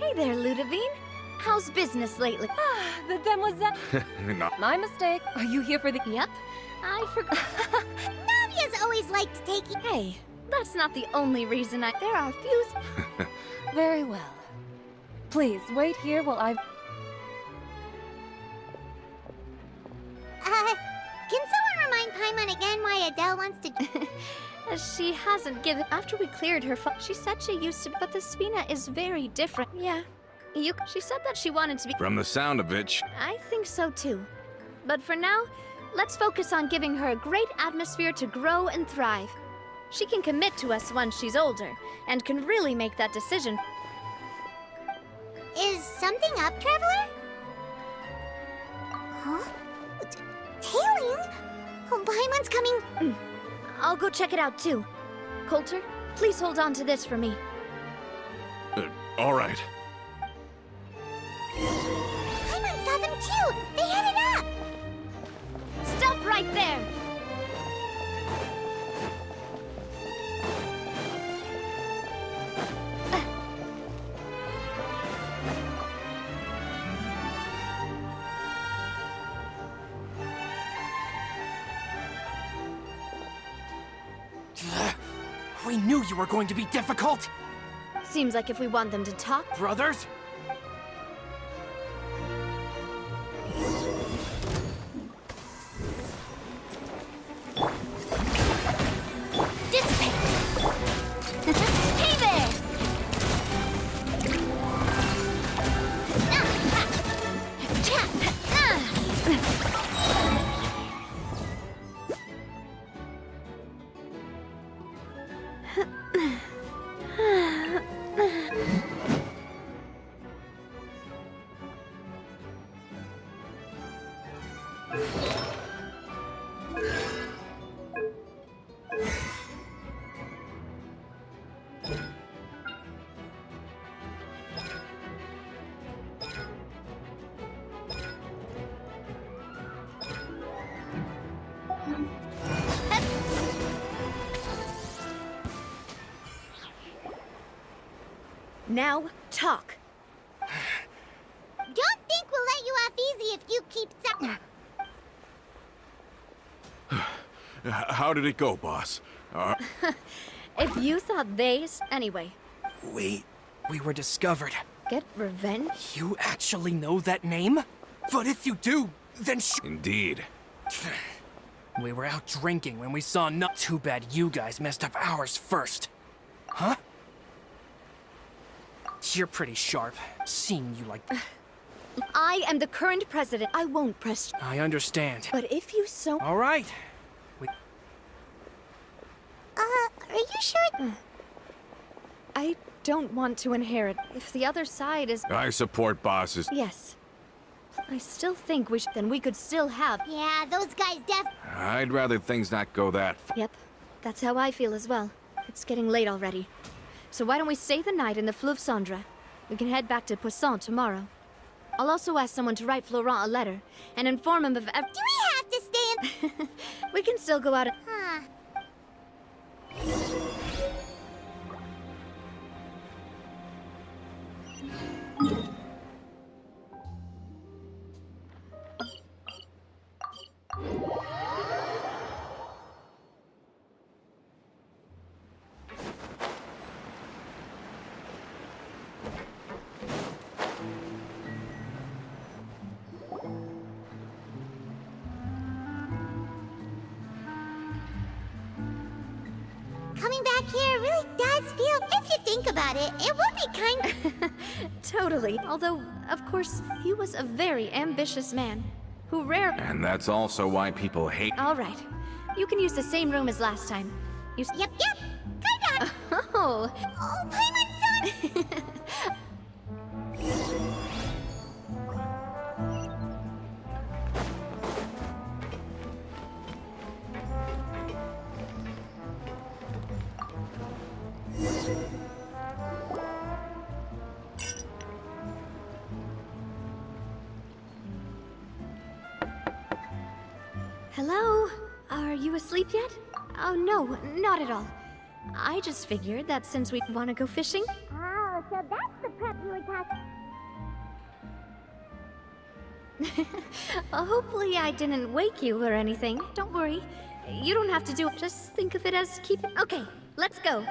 Hey there, Ludovine. How's business lately? Ah, the demoiselle. No. My mistake. Are you here for the... Yep, I forgot. Navia's always liked to take it. Hey, that's not the only reason There are a few... Very well. Please, wait here while I... Can someone remind Paimon again why Adele wants to... She hasn't given... After we cleared her she said she used to... But the Spina is very different. Yeah. She said that she wanted to be... From the sound of it, I think so too. But for now, let's focus on giving her a great atmosphere to grow and thrive. She can commit to us once she's older, and can really make that decision. Is something up, Traveler? Huh? Tailing? Oh, Paimon's coming. I'll go check it out too. Coulter, please hold on to this for me. all right. Paimon saw them too! They headed up! Stop right there! We knew you were going to be difficult! Seems like if we want them to talk... Brothers? Dissipate! Hey there! Now, talk. Don't think we'll let you off easy if you keep How did it go, boss? If you thought Anyway, We were discovered. get revenge? You actually know that name? But if you do, then Indeed. We were out drinking when we saw Too bad you guys messed up ours first. Huh? You're pretty sharp, seeing you like... I am the current president. I won't press... I understand. But if you so... All right. Are you sure? I don't want to inherit. If the other side is... I support bosses. Yes. I still think then we could still have... Yeah, those guys I'd rather things not go that Yep. That's how I feel as well. It's getting late already. So why don't we stay the night in the Fleuve Cendre? We can head back to Poisson tomorrow. I'll also ask someone to write Florent a letter and inform him of Do we have to stay in... We can still go out and... Huh. Coming back here really does feel, if you think about it, it would be kind Totally. Although, of course, he was a very ambitious man who And that's also why people hate... All right. You can use the same room as last time. Yep. Kinda. Oh. Oh, Paimon's son! Hello? Are you asleep yet? Oh, no, not at all. I just figured that since we want to go fishing... Oh, Oh, so that's the prep you were talking. Hopefully I didn't wake you or anything. Don't worry. You don't have to do it. Just think of it as keeping... Okay, let's go.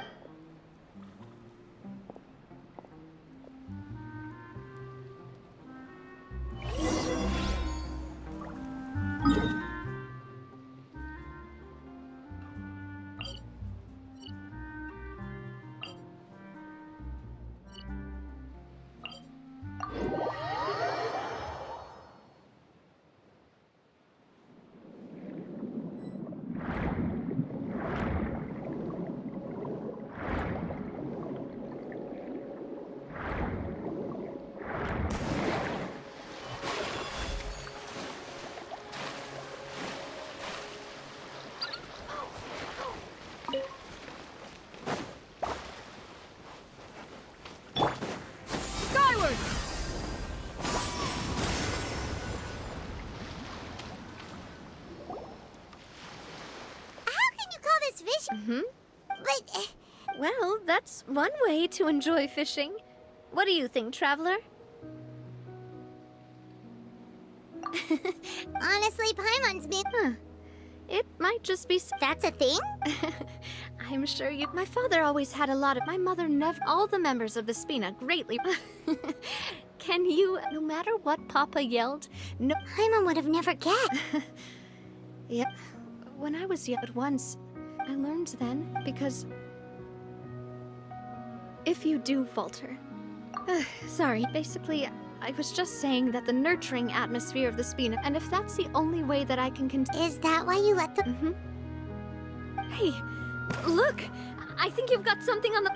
Vision. But Well, that's one way to enjoy fishing. What do you think, Traveler? honestly, Paimon's been. Huh. It might just be... That's a thing? I'm sure you... My father always had a lot of... My mother never... All the members of the Spina greatly... Can you... No matter what Papa yelled... No... Paimon would have never guessed. Yep. When I was young, once... I learned then, because... If you do falter... sorry, basically, I was just saying that the nurturing atmosphere of the Spina, and if that's the only way that I can continue... Is that why you let the... Hey, look! I think you've got something on the...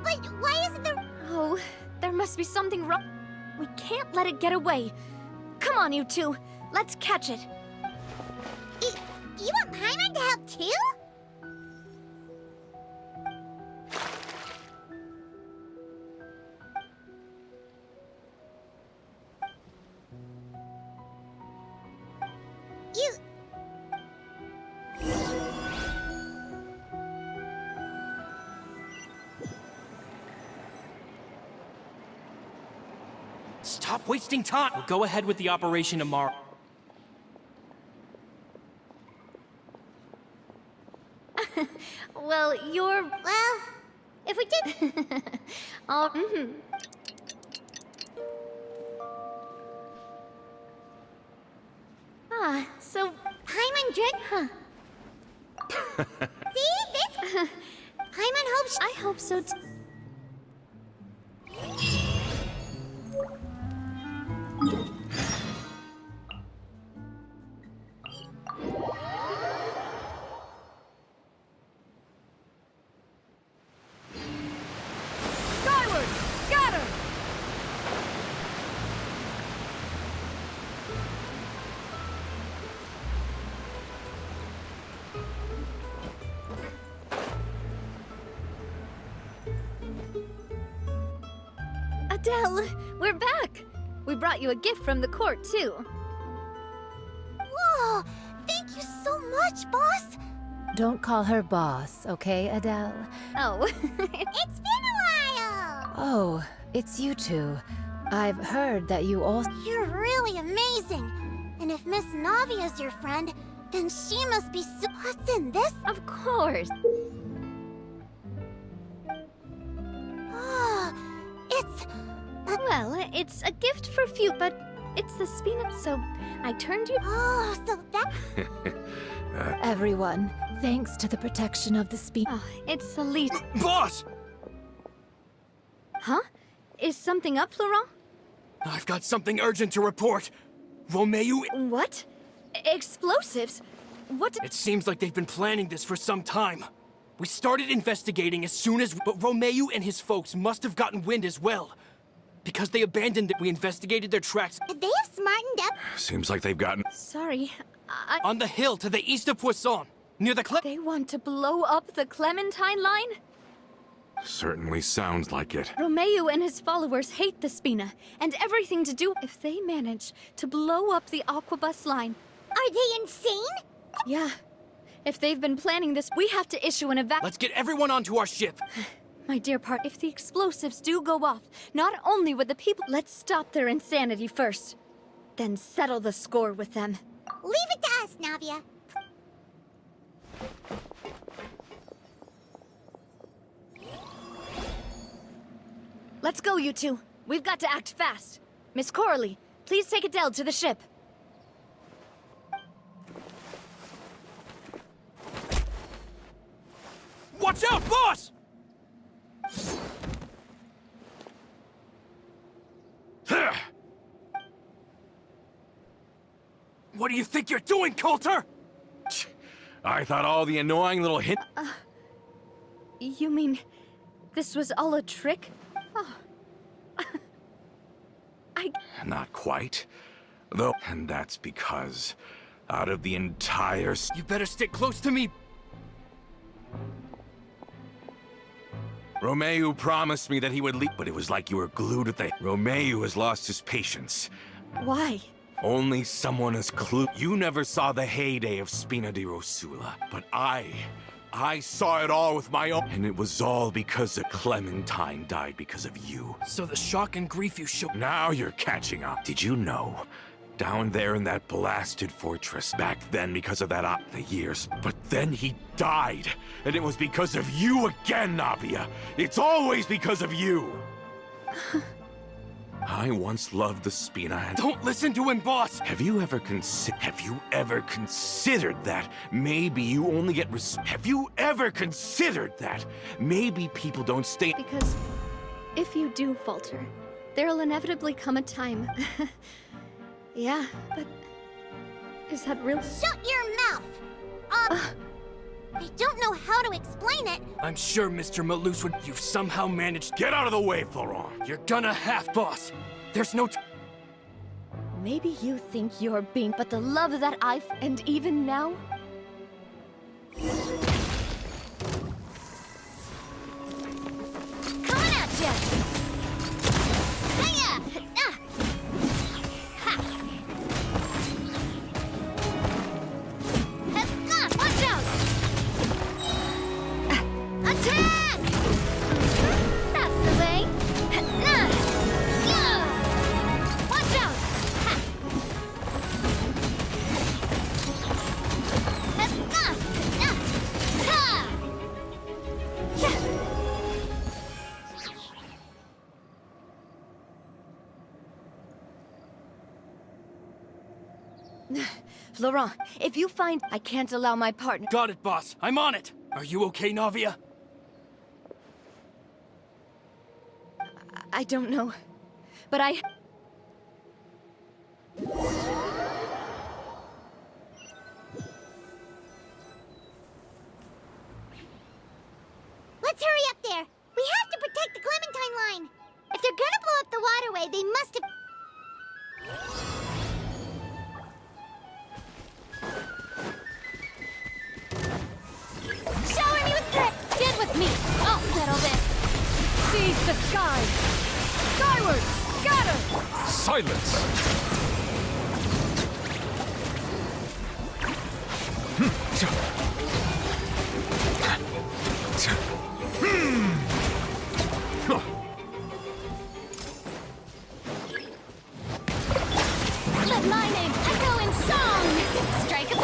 But why isn't there... Oh, there must be something wrong. We can't let it get away. Come on, you two. Let's catch it. You want Paimon to help too? You... Stop wasting time! We'll go ahead with the operation tomorrow. Well, you're... Well, if we did... Oh, Ah, so... Paimon did... Huh. See? This... Paimon hopes... I hope so too. Skyward! Scatter! Adele, we're back. We brought you a gift from the court, too. Whoa! Thank you so much, boss! Don't call her boss, okay, Adele? Oh, It's been a while! Oh, it's you two. I've heard that you all... You're really amazing! And if Miss Navia's your friend, then she must be What's in this? of course. Oh, it's... Well, it's a gift for few, but it's the Spina, so I turned you... Oh, so that... Everyone, thanks to the protection of the Oh, it's the least... Boss! Huh? Is something up, Florent? I've got something urgent to report. Romeo... What? Explosives? What? It seems like they've been planning this for some time. We started investigating as soon as... But Romeo and his folks must have gotten wind as well. Because they abandoned it, we investigated their tracks They have smartened up. Seems like they've gotten... Sorry, on the hill to the east of Poisson, near the cliff. They want to blow up the Clementine line? Certainly sounds like it. Romeo and his followers hate the Spina, and everything to do... If they manage to blow up the Aquabus line... Are they insane? Yeah. If they've been planning this, we have to issue an Let's get everyone onto our ship. My dear part, if the explosives do go off, not only would the people... Let's stop their insanity first. Then settle the score with them. Leave it to us, Navia. Let's go, you two. We've got to act fast. Miss Coralie, please take Adele to the ship. Watch out, boss! What do you think you're doing, Coulter? I thought all the annoying little hint. You mean this was all a trick? Oh. Not quite. Though, and that's because out of the entire... You better stick close to me. Romeu promised me that he would leave, but it was like you were glued at the... Romeu has lost his patience. Why? Only someone as You never saw the heyday of Spina di Rosula, but I saw it all with my own... And it was all because of Clementine died because of you. So the shock and grief you showed... Now you're catching up. Did you know? Down there in that blasted fortress, back then because of that the years, but then he died, and it was because of you again, Navia. It's always because of you. I once loved the Spina and... Don't listen to him, boss! Have you ever considered that maybe you only get Have you ever considered that maybe people don't stay... Because if you do falter, there'll inevitably come a time... Yeah, but... Is that real? Shut your mouth! I don't know how to explain it. I'm sure Mr. Malus would... You've somehow managed... Get out of the way, Florent! You're gonna have, boss! There's no... Maybe you think you're being... But the love that I've... And even now... Coming at ya! Hiya! Ha! Watch out! Attack! That's the way! Watch out! Laurent, if you find... I can't allow my partner... Got it, boss. I'm on it. Are you okay, Navia? I don't know. But I... Let's hurry up there. We have to protect the Clementine line. If they're gonna blow up the waterway, they must have... Shower me with grit! Get with me! I'll settle this! Seize the skies! Skyward! Scatter! Silence! Let my name echo in song! Strike a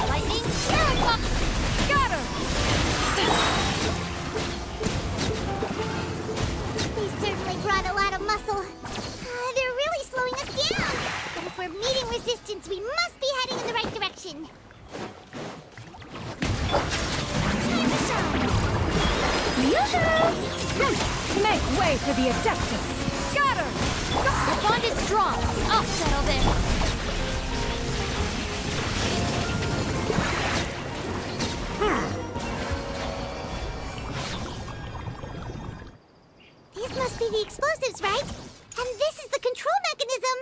lightning! Scatter! They certainly brought a lot of muscle. They're really slowing us down. But if we're meeting resistance, we must be heading in the right direction. Time to shine! Make way for the Adeptus! Scatter! The bond is strong! I'll settle this! These must be the explosives, right? And this is the control mechanism!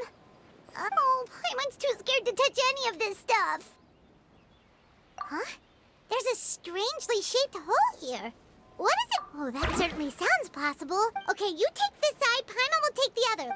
Oh, Paimon's too scared to touch any of this stuff. Huh? There's a strangely shaped hole here. What is it? Oh, that certainly sounds possible. Okay, you take this side, Paimon will take the other.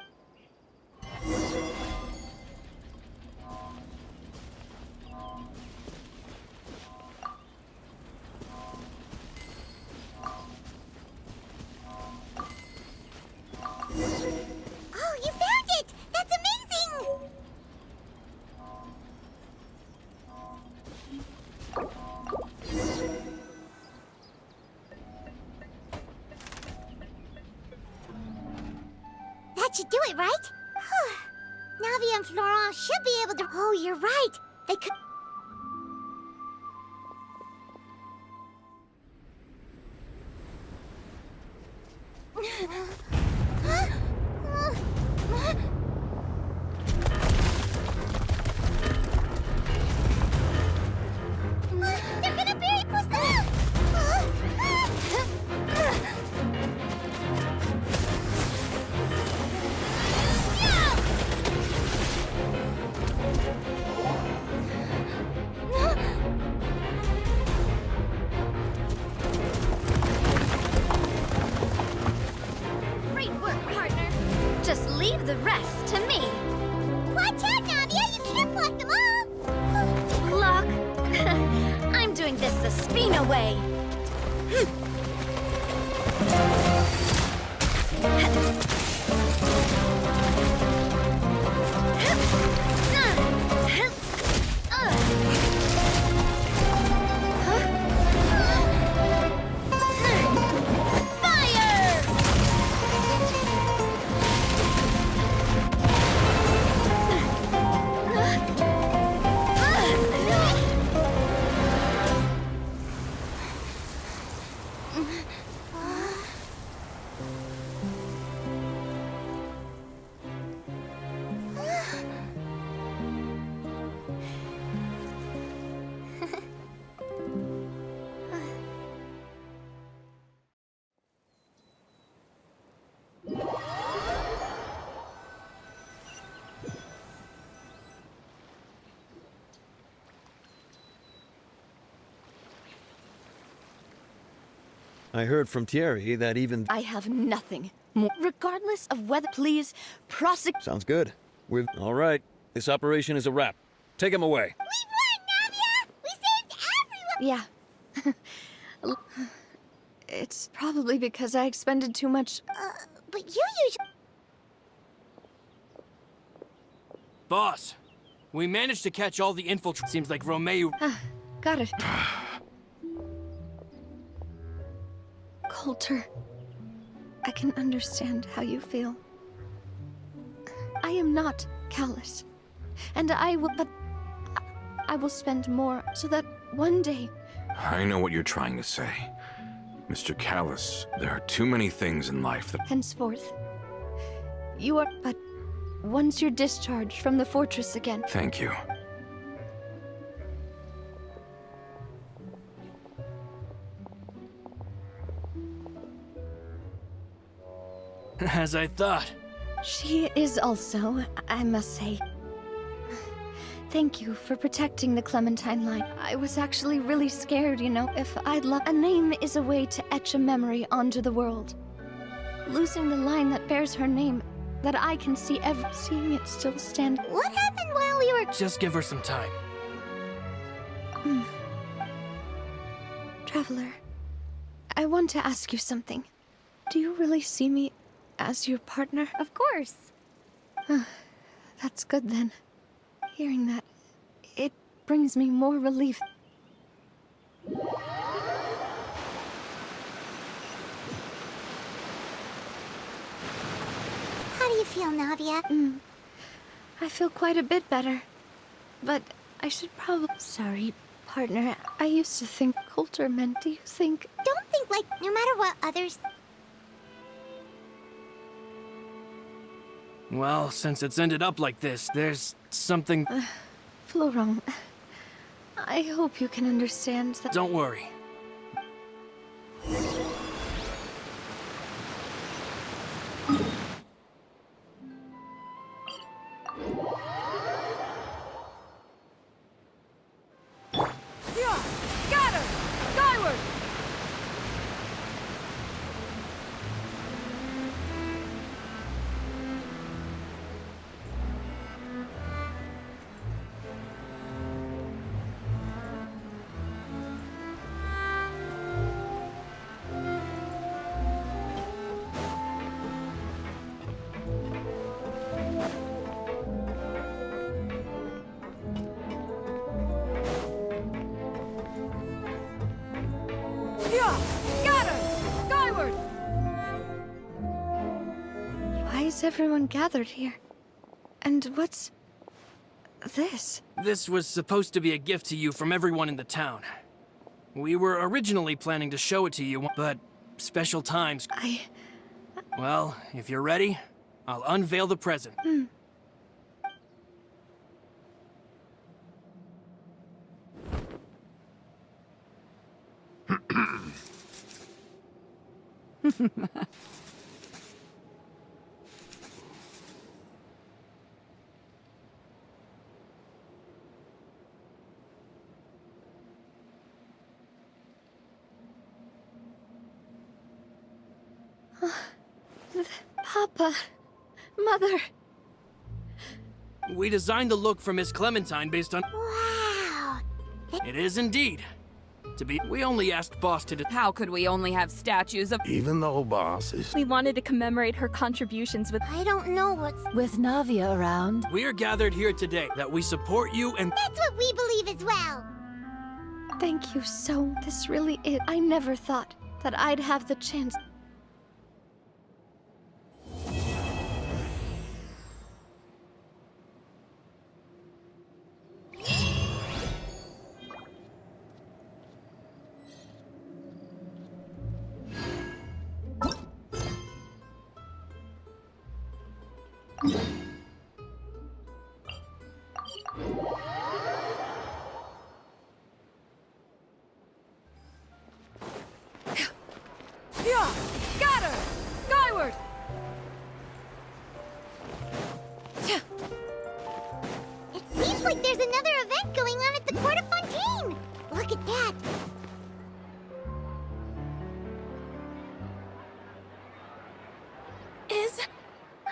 That should do it, right? Navia and Florent should be able to... Oh, you're right. They could... They're gonna bury Poussin! Great work, partner. Just leave the rest to me. Watch out, Navia! You can't block them all! Block. I'm doing this the Spina way. I heard from Thierry that even... I have nothing more. Regardless of whether, please, prosecute. Sounds good. We're... All right. This operation is a wrap. Take him away. We won, Navia! We saved everyone! Yeah. It's probably because I expended too much. But you usually... Boss, we managed to catch all the infiltrators. Seems like Romeo... Got it. Coulter, I can understand how you feel. I am not callous, and I will spend more so that one day... I know what you're trying to say. Mr. Callus, there are too many things in life that... Henceforth, you are... But once you're discharged from the fortress again... Thank you. As I thought. She is also, I must say... Thank you for protecting the Clementine line. I was actually really scared, you know, if I'd A name is a way to etch a memory onto the world. Losing the line that bears her name, that I can see seeing it still stand... What happened while we were... Just give her some time. Traveler, I want to ask you something. Do you really see me as your partner? Of course. That's good then. Hearing that, it brings me more relief. How do you feel, Navia? I feel quite a bit better. But I should probably... Sorry, partner. I used to think Coulter meant... Do you think... Don't think like, no matter what others... Well, since it's ended up like this, there's something... Florent, I hope you can understand that... Don't worry. Scatter! Skyward! is everyone gathered here? And what's this? This was supposed to be a gift to you from everyone in the town. We were originally planning to show it to you, but special times... Well, if you're ready, I'll unveil the present. Papa. Mother. We designed the look for Miss Clementine based on... Wow. It is indeed. We only asked Boss to... How could we only have statues of... Even though Boss is... We wanted to commemorate her contributions with... I don't know what's... With Navia around. We are gathered here today that we support you and... That's what we believe as well. Thank you so... This really is... I never thought that I'd have the chance... Yeah! Scatter! Skyward! It seems like there's another event going on at the Court of Fontaine. Look at that.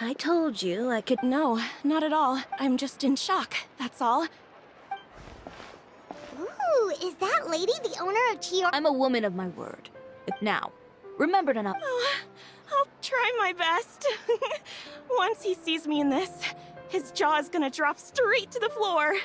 I told you I could... No, not at all. I'm just in shock, that's all. Ooh, is that lady the owner of Chior? I'm a woman of my word. Now, remember to not... Oh, I'll try my best. Once he sees me in this, his jaw is gonna drop straight to the floor.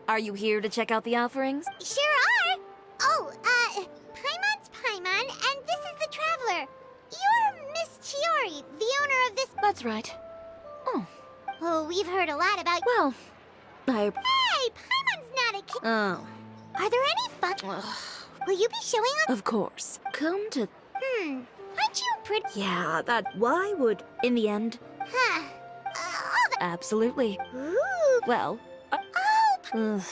Are you here to check out the offerings? Sure are. Oh, Paimon's Paimon, and this is the Traveler. You're Miss Chiori, the owner of this... That's right. Oh, we've heard a lot about... Well, Hey, Paimon's not a kid. Oh, Are there any fun... Will you be showing up? of course. Come to... Aren't you pretty... Yeah, that... Why would... In the end... Huh. Absolutely. Ooh. Well... Oh,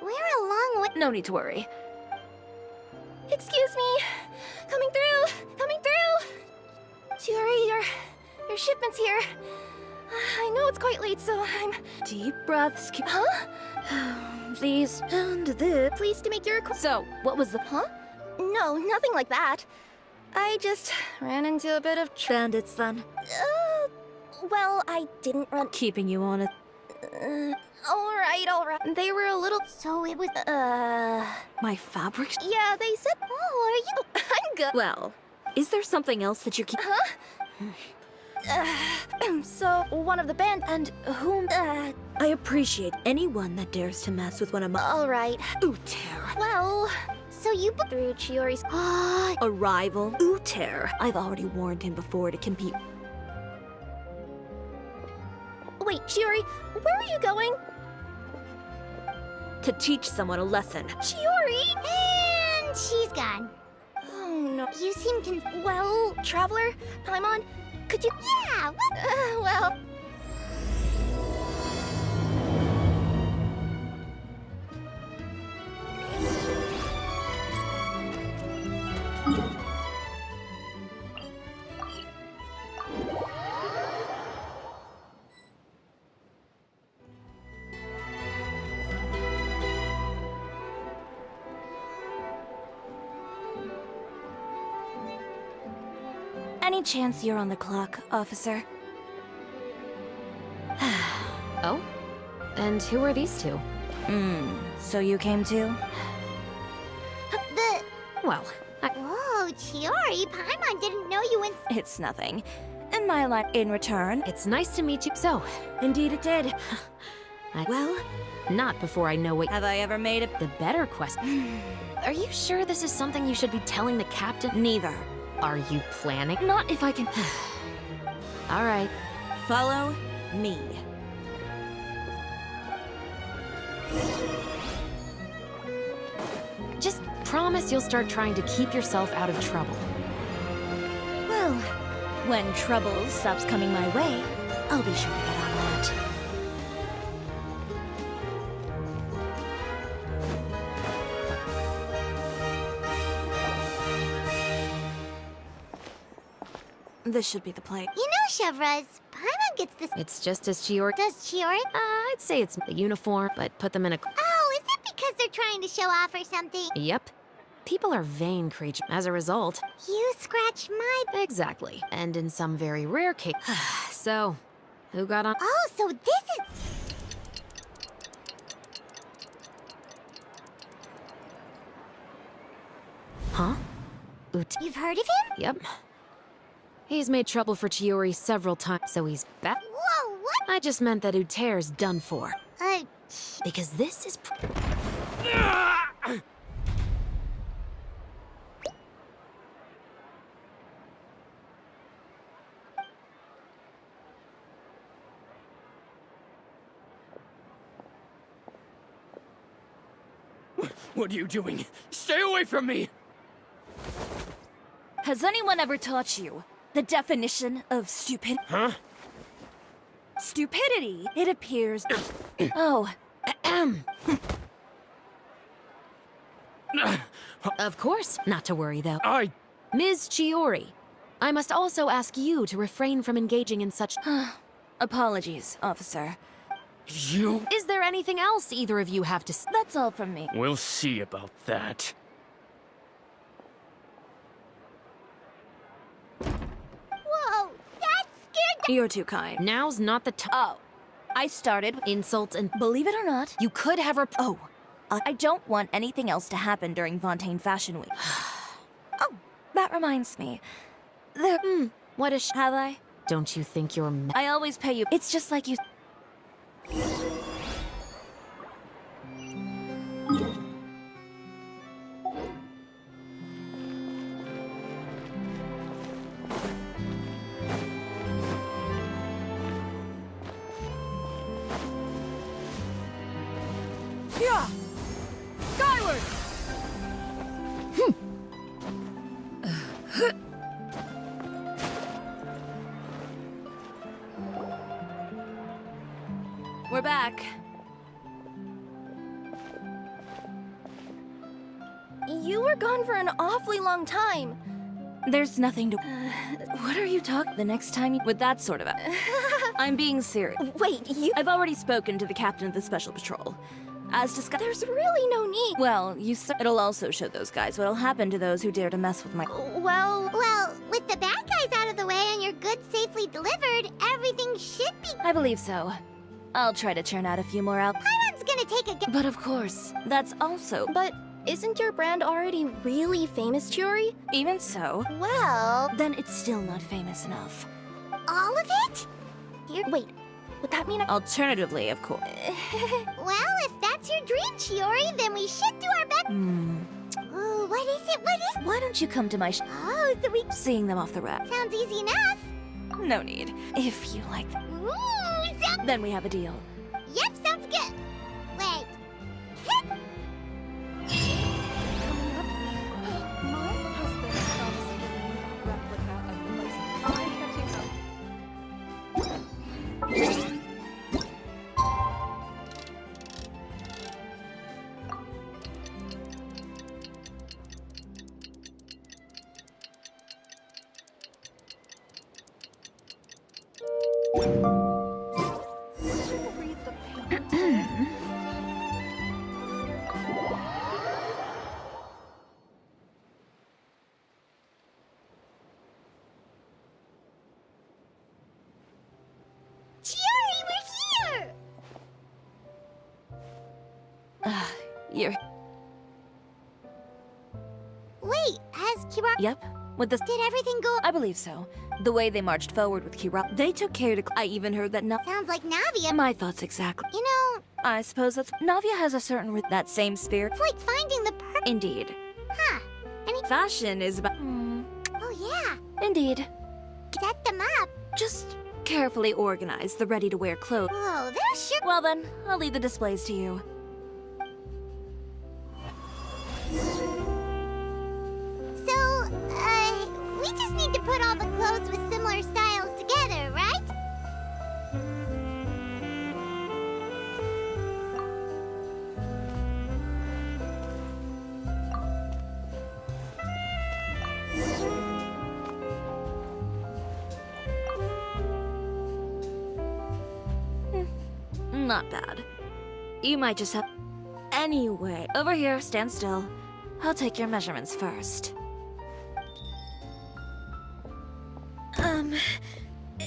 we're a long way... no need to worry. Excuse me. Coming through. Coming through. Chiori, your shipment's here. I know it's quite late, so I'm... Deep breaths. Huh? Please. And this... Pleased to make your request. So, what was the... Huh? No, nothing like that. I just ran into a bit of... Bandits, then? Well, I didn't run... Keeping you on it. All right. They were a little... So it was... My fabric? Yeah, they said... Oh, are you... I'm good. Well, is there something else that you keep... So, one of the band and whom... I appreciate anyone that dares to mess with one of my... All right. Uter. Well, So you... through Chiori's... A rival. Uter. I've already warned him before to compete. Wait, Chiori, where are you going? To teach someone a lesson. Chiori! And she's gone. Oh, no. You seem Well, Traveler, Paimon, could you... Yeah, what... well... Any chance you're on the clock, officer? Oh? And who are these two? So you came too? The... Well, Whoa, Chiori, Paimon didn't know you went... It's nothing. In my life, in return... it's nice to meet you. So, Indeed it did. well, not before I know what... Have I ever made it? The better question. Are you sure this is something you should be telling the captain? Neither. Are you planning? Not if I can. All right. Follow me. Just promise you'll start trying to keep yourself out of trouble. Well, when trouble stops coming my way, I'll be sure to get on that. This should be the place. You know, Chevraz, Paimon gets this. It's just as Chiori. Does Chiori? I'd say it's the uniform, but put them in a. Oh, is it because they're trying to show off or something? Yep. People are vain creatures. As a result. You scratch my. Exactly. And in some very rare case. So, who got on? Oh, so this is. Huh? You've heard of him? Yep. He's made trouble for Chiori several times, so he's back. Whoa, what? I just meant that Uter's done for. Because this is. What are you doing? Stay away from me! Has anyone ever taught you the definition of stupid? Huh? Stupidity, it appears. Oh, Of course, not to worry though. I... Ms. Chiori, I must also ask you to refrain from engaging in such. apologies, officer. You... Is there anything else either of you have to s- That's all from me. We'll see about that. Whoa, that scared. You're too kind. Now's not the time. Oh, I started. Insults and. Believe it or not, You could have her. oh, I don't want anything else to happen during Fontaine Fashion Week. Oh, that reminds me. There, What a sh. have I? Don't you think you're. I always pay you. It's just like you. Yeah! Skyward! We're back. You were gone for an awfully long time. There's nothing to. What are you talking? The next time you. With that sort of. I'm being serious. Wait, you. I've already spoken to the captain of the Special Patrol. As discussed. There's really no need. Well, it'll also show those guys what'll happen to those who dare to mess with my. Well, With the bad guys out of the way and your goods safely delivered, everything should be. I believe so. I'll try to churn out a few more out. Paimon's gonna take a. But of course, that's also. but isn't your brand already really famous, Chiori? Even so, Well, then it's still not famous enough. all of it? Wait, would that mean Alternatively, of course. Well, if that's your dream, Chiori, then we should do our best. Ooh, what is it? What is? Why don't you come to my Oh, so we. seeing them off the rack? Sounds easy enough. No need. If you like, Ooh, sounds. then we have a deal. Yep, sounds good. Wait. Chiori, we're here! You're. Wait, has Kira... Yep. With the. Did everything go... I believe so. The way they marched forward with Kira, they took care to. I even heard that. Sounds like Navia. My thoughts exactly. You know, I suppose that's. Navia has a certain. That same spirit. it's like finding the Indeed. Huh. Fashion is about. Oh, yeah. Indeed. Set them up. Just carefully organize the ready-to-wear clothes. Oh, they're sure. Well then, I'll leave the displays to you. So, we just need to put all the clothes with similar styles together, right? Not bad. You might just have... Anyway, over here, stand still. I'll take your measurements first.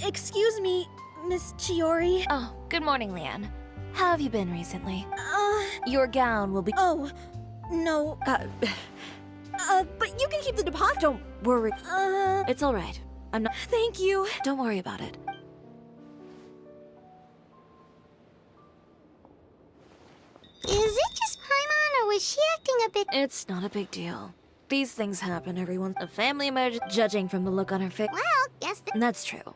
Excuse me, Miss Chiori. Oh, good morning, Leanne. How have you been recently? Your gown will be... Oh, no. But you can keep the deposit. Don't worry. It's all right. I'm not... Thank you. Don't worry about it. Is it just Paimon, or was she acting a bit... It's not a big deal. These things happen, everyone. A family emergency, judging from the look on her face. Well, guess that... That's true.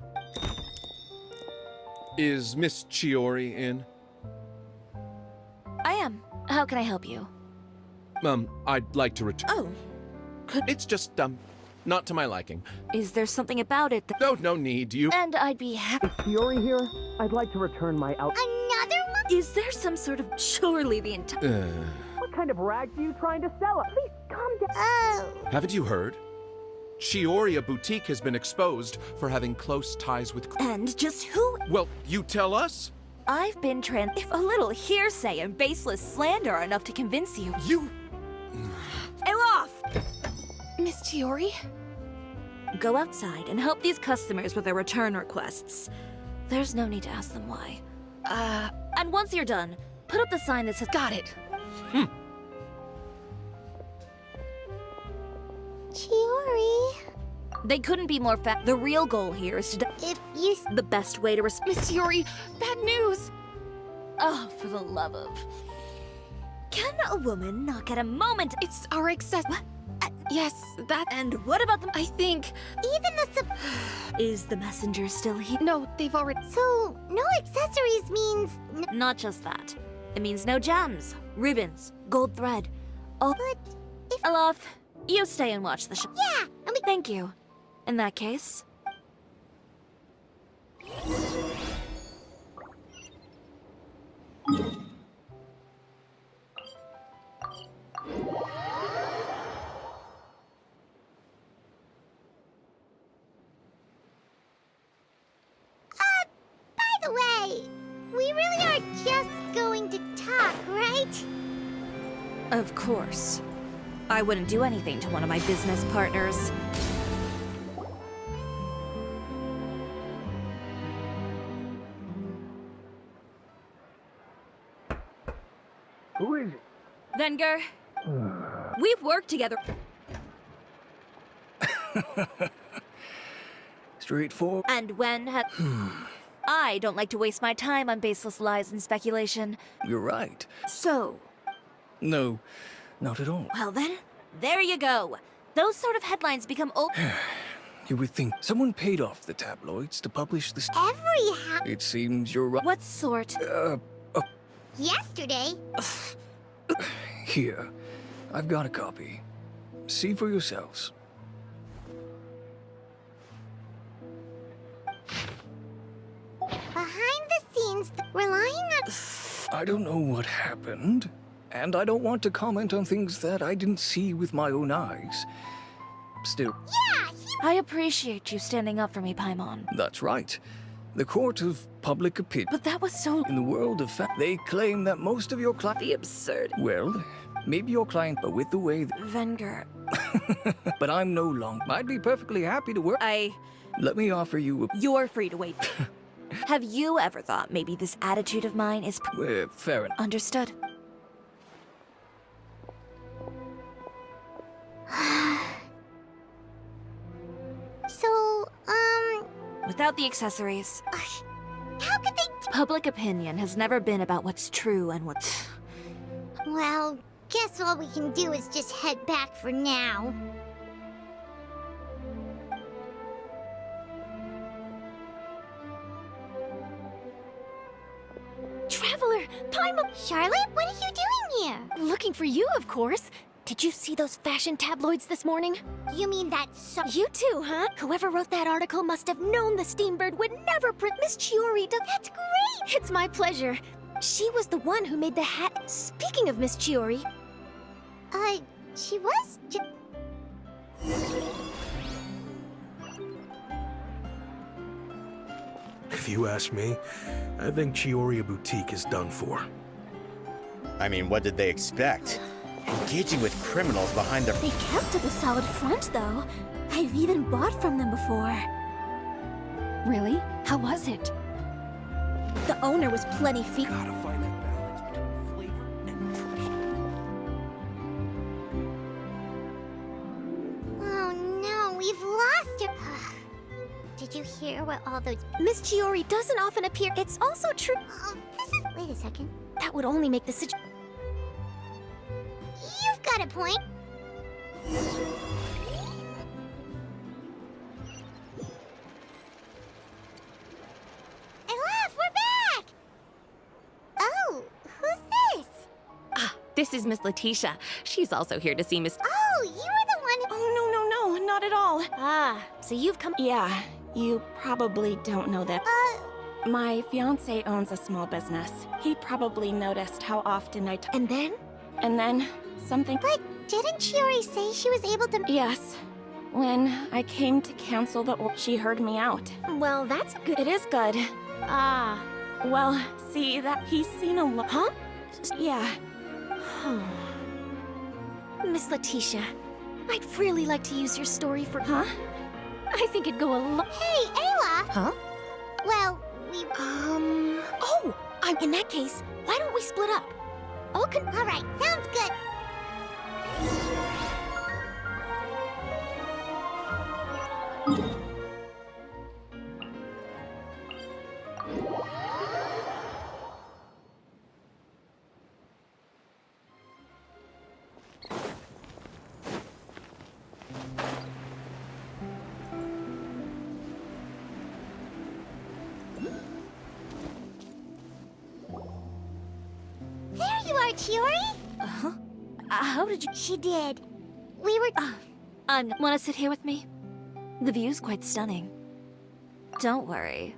Is Miss Chiori in? I am. How can I help you? I'd like to return. Oh. It's just, not to my liking. Is there something about it that... No need, you... And I'd be happy... Fiori here? I'd like to return my out- Another one? Is there some sort of... Surely the entire... What kind of rags are you trying to sell us? Please, calm down. Oh. Haven't you heard? Chioria Boutique has been exposed for having close ties with... And just who... Well, you tell us. I've been If a little hearsay and baseless slander are enough to convince you... You... Elof! Miss Chiori? Go outside and help these customers with their return requests. There's no need to ask them why. And once you're done, put up the sign that says... Got it. Chiori. They couldn't be more The real goal here is to... If you... The best way to Miss Chiori, bad news. Oh, for the love of... Can a woman not get a moment... It's our access... What? Yes, that... And what about them? I think... Even the Is the messenger still here? No, they've already... So, no accessories means... Not just that. It means no gems, ribbons, gold thread. Oh, But... if... Elof, you stay and watch the show. Yeah, and we... Thank you. In that case... By the way, we really are just going to talk, right? Of course. I wouldn't do anything to one of my business partners. Who is it? Venger, we've worked together. Straightforward. And when have... I don't like to waste my time on baseless lies and speculation. You're right. So, No, not at all. well then, there you go. Those sort of headlines become old... You would think someone paid off the tabloids to publish this. It seems you're right. What sort? Yesterday. Here, I've got a copy. See for yourselves. Behind the scenes, relying on... I don't know what happened, and I don't want to comment on things that I didn't see with my own eyes. Still, Yeah, I appreciate you standing up for me, Paimon. that's right. The court of public opinion. But that was so... In the world of they claim that most of your The absurd... Well, maybe your client, but with the way... Venger, But I'm no longer... I'd be perfectly happy to work... Let me offer you a... You're free to wait. Have you ever thought maybe this attitude of mine is... fair enough. Understood. So, Without the accessories, how could they... public opinion has never been about what's true and what's... Well, guess all we can do is just head back for now. traveler! Paimon! Charlotte, what are you doing here? Looking for you, of course. Did you see those fashion tabloids this morning? You mean that You too, huh? Whoever wrote that article must have known the Steambird would never print Miss Chiori. That's great! It's my pleasure. She was the one who made the hat. Speaking of Miss Chiori, She was If you ask me, I think Chiori Boutique is done for. I mean, what did they expect? Engaging with criminals behind their... they kept up a solid front, though. I've even bought from them before. Really? How was it? The owner was plenty Gotta find that balance between flavor and nutrition. Oh no, we've lost her. Did you hear what all those... Miss Chiori doesn't often appear. It's also true. Oh, this is... Wait a second. That would only make the situation. You've got a point. Elaf, we're back! Oh, who's this? This is Miss Letitia. She's also here to see Miss... Oh, you were the one... Oh, no, not at all. So you've come. Yeah, you probably don't know that. My fiancé owns a small business. He probably noticed how often And then? And then, something... But didn't Chiori say she was able to... Yes. When I came to cancel the order, she heard me out. Well, that's good. It is good. Well, see, that he's seen a lot... Huh? Yeah. Miss Letitia, I'd really like to use your story for... Huh? I think it'd go a lot... Hey, Ayla! Huh? Well, we... Oh! In that case, why don't we split up? Alright, sounds good. There you are, Chiori! How did you... She did. We were... wanna sit here with me? The view's quite stunning. Don't worry.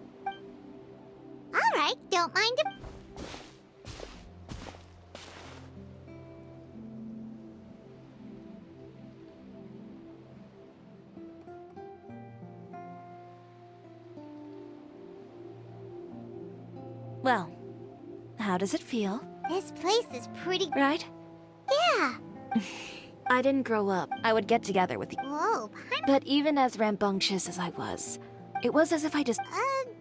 Alright, don't mind if... Well, how does it feel? This place is pretty... Right? Yeah. I didn't grow up. I would get together with you. Whoa, But even as rambunctious as I was, it was as if I just...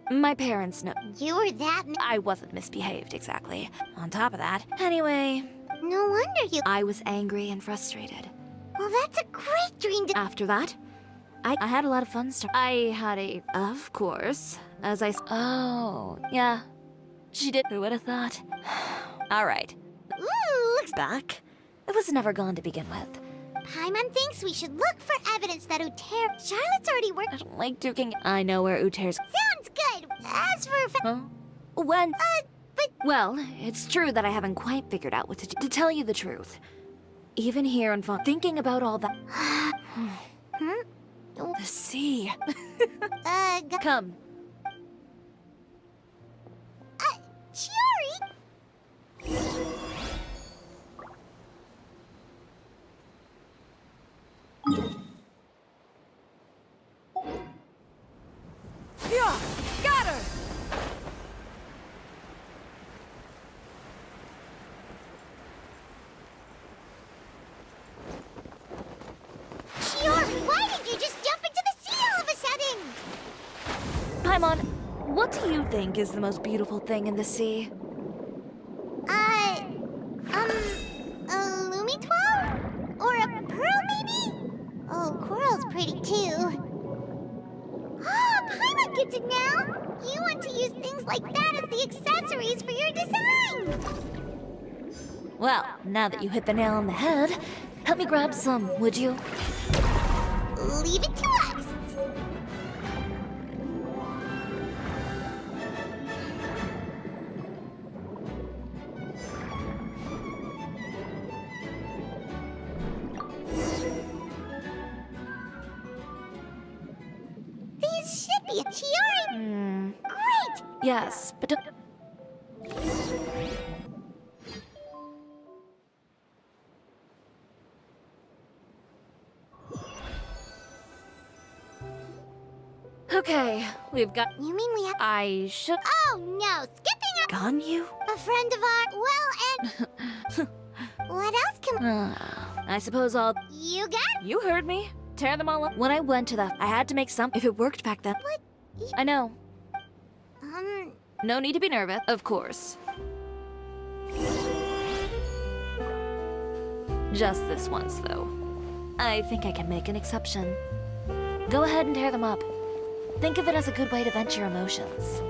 My parents know. You were that... I wasn't misbehaved, exactly. On top of that. Anyway, No wonder you... I was angry and frustrated. Well, that's a great dream to... After that, I had a lot of fun stuff. I had a... Of course. As I... Oh, yeah. She did. Who would have thought? Alright. Ooh, looks... Back. It was never gone to begin with. Paimon thinks we should look for evidence that Uter... Charlotte's already I worked... don't like duking. I know where Uter's... Sounds good! As for... Huh? When? but... Well, it's true that I haven't quite figured out what to do. To tell you the truth, even here in fun, thinking about all that... The sea. Come. Chiori? Yeah! Got her! Chiori, why did you just jump into the sea all of a sudden? Paimon, what do you think is the most beautiful thing in the sea? A Lumitoile? Or a pearl, maybe? Oh, coral's pretty too. Ah, Paimon gets it now! You want to use things like that as the accessories for your design! Well, now that you hit the nail on the head, help me grab some, would you? Leave it to us! Navia. Chiori! Great! Yes, but don't... Okay, we've got... You mean we have... I should... Oh no, skipping a... Gone you? A friend of our... Well, and... What else can... I suppose I'll... You got it? You heard me. Tear them all up. When I went to the... I had to make some... If it worked back then. What? I know. Um... No need to be nervous. Of course. Just this once, though. I think I can make an exception. Go ahead and tear them up. Think of it as a good way to vent your emotions.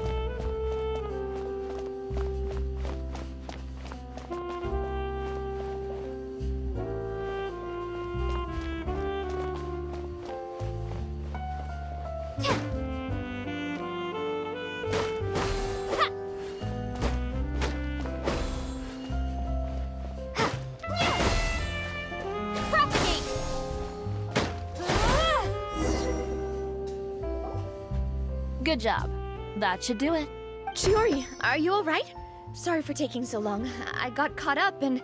Good job. That should do it. Chiori, are you alright? Sorry for taking so long. I got caught up and...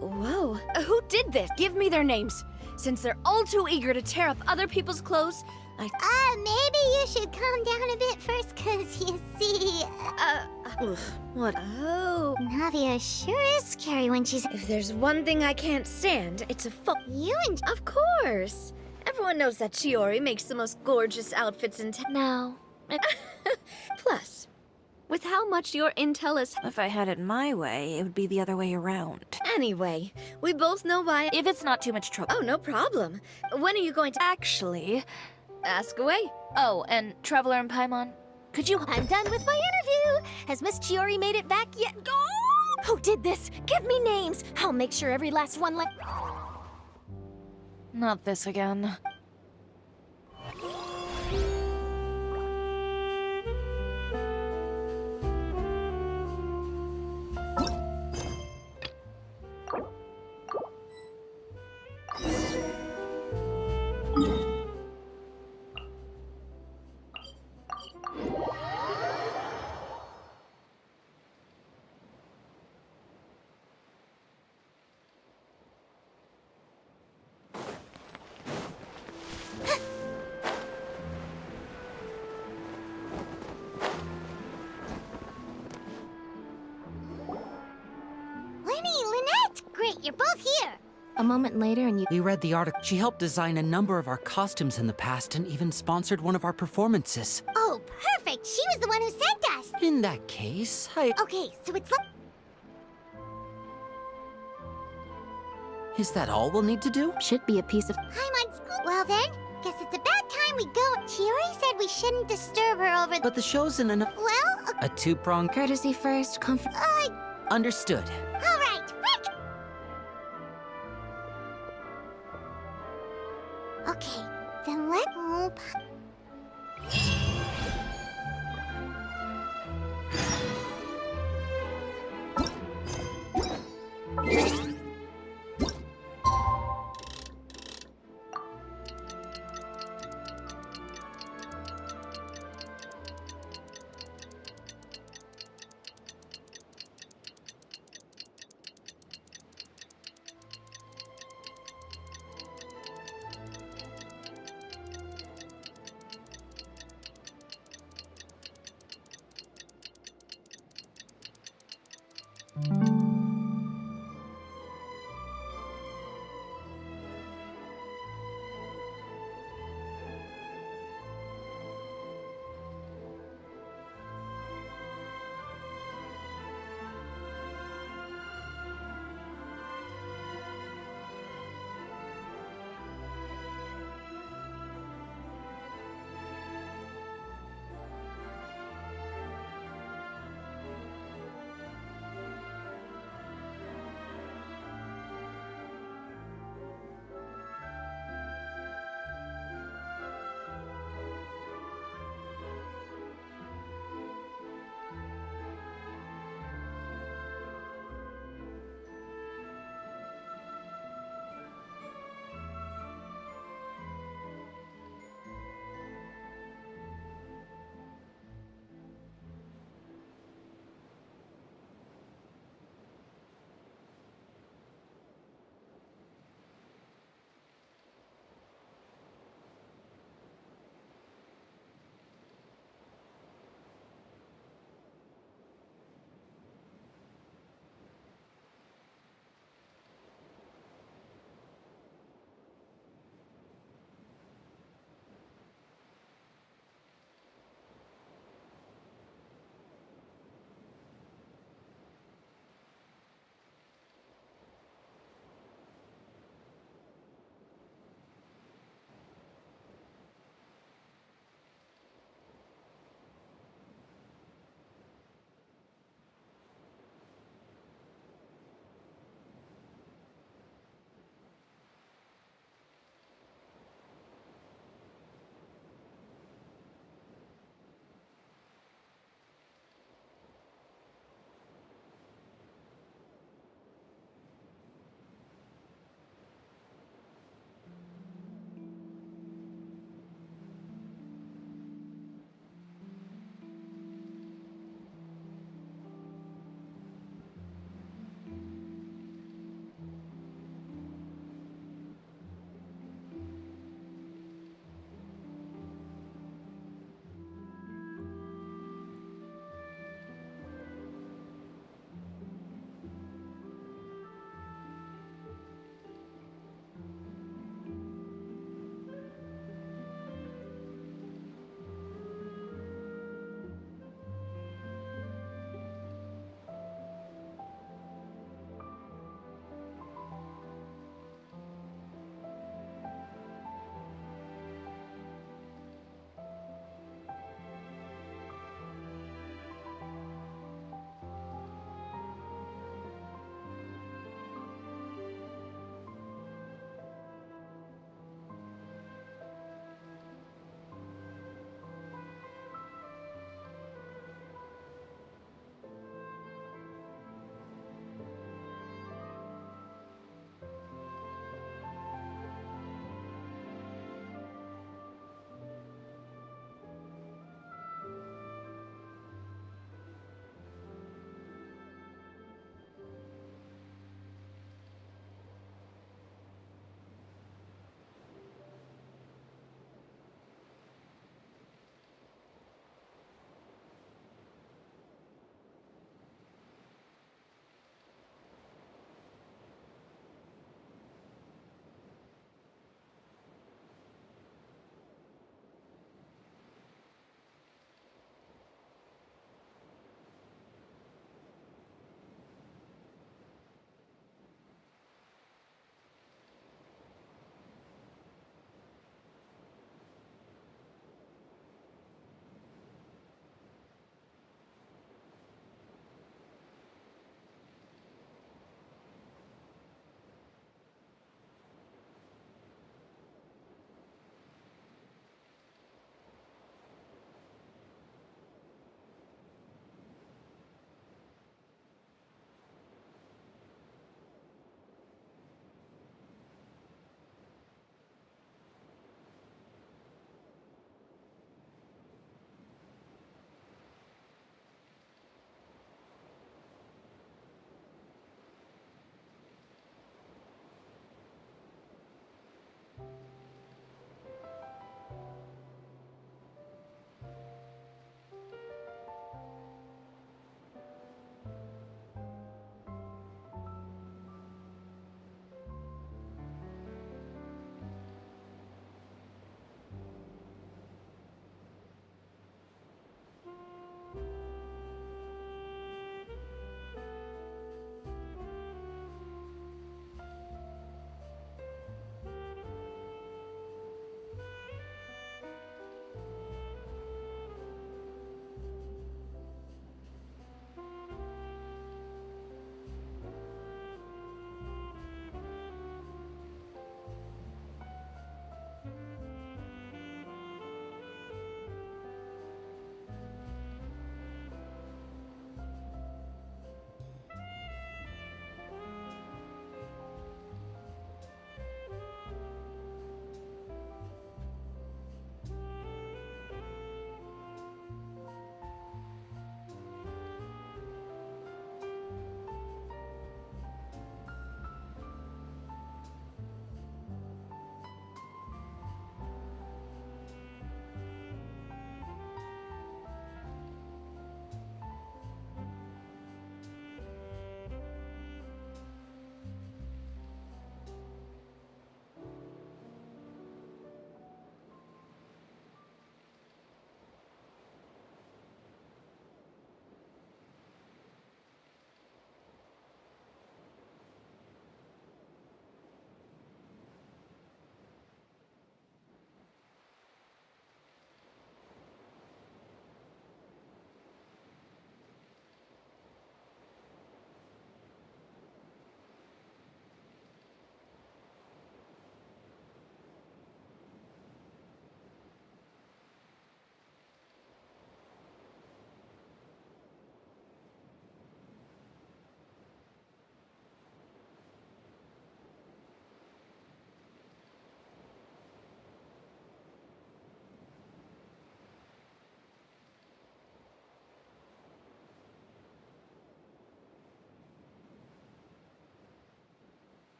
Whoa. Who did this? Give me their names. Since they're all too eager to tear up other people's clothes, maybe you should calm down a bit first, cause you see... What? Oh. Navia sure is scary when she's... If there's one thing I can't stand, it's a You and... Of course. Everyone knows that Chiori makes the most gorgeous outfits in town. No. Plus, with how much your intel is... If I had it my way, it would be the other way around. Anyway, we both know why... If it's not too much trouble. Oh, no problem. When are you going to... Actually... Ask away. Oh, and Traveler and Paimon, could you... I'm done with my interview. Has Miss Chiori made it back yet? Who did this? Give me names. I'll make sure every last one like... Not this again. You're both here! A moment later and you... We read the article. She helped design a number of our costumes in the past and even sponsored one of our performances. Oh, perfect! She was the one who sent us! In that case, I... Okay, so it's like... Is that all we'll need to do? Should be a piece of... I'm on school. Well then, guess it's about time we go. Chiori said we shouldn't disturb her over... But the show's in an... Well... A two-pronged... Courtesy first, comfort... Understood. Alright, Rick! Okay, then let...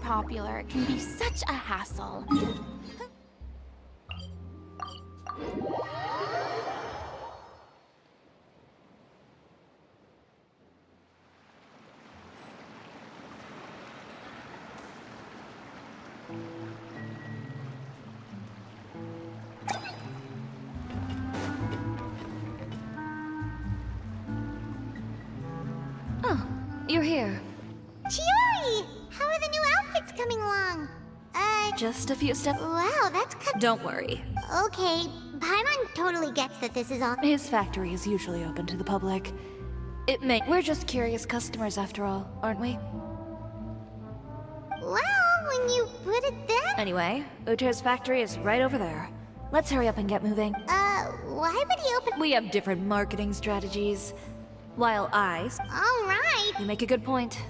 popular can be such a hassle. Oh, you're here. Chiori! How are the new outfits coming along? Just a few steps. Wow, that's Don't worry. Okay, Paimon totally gets that this is all. His factory is usually open to the public. We're just curious customers after all, aren't we? Well, when you put it that. Anyway, Uther's factory is right over there. Let's hurry up and get moving. Why would he open? We have different marketing strategies. While Alright. You make a good point.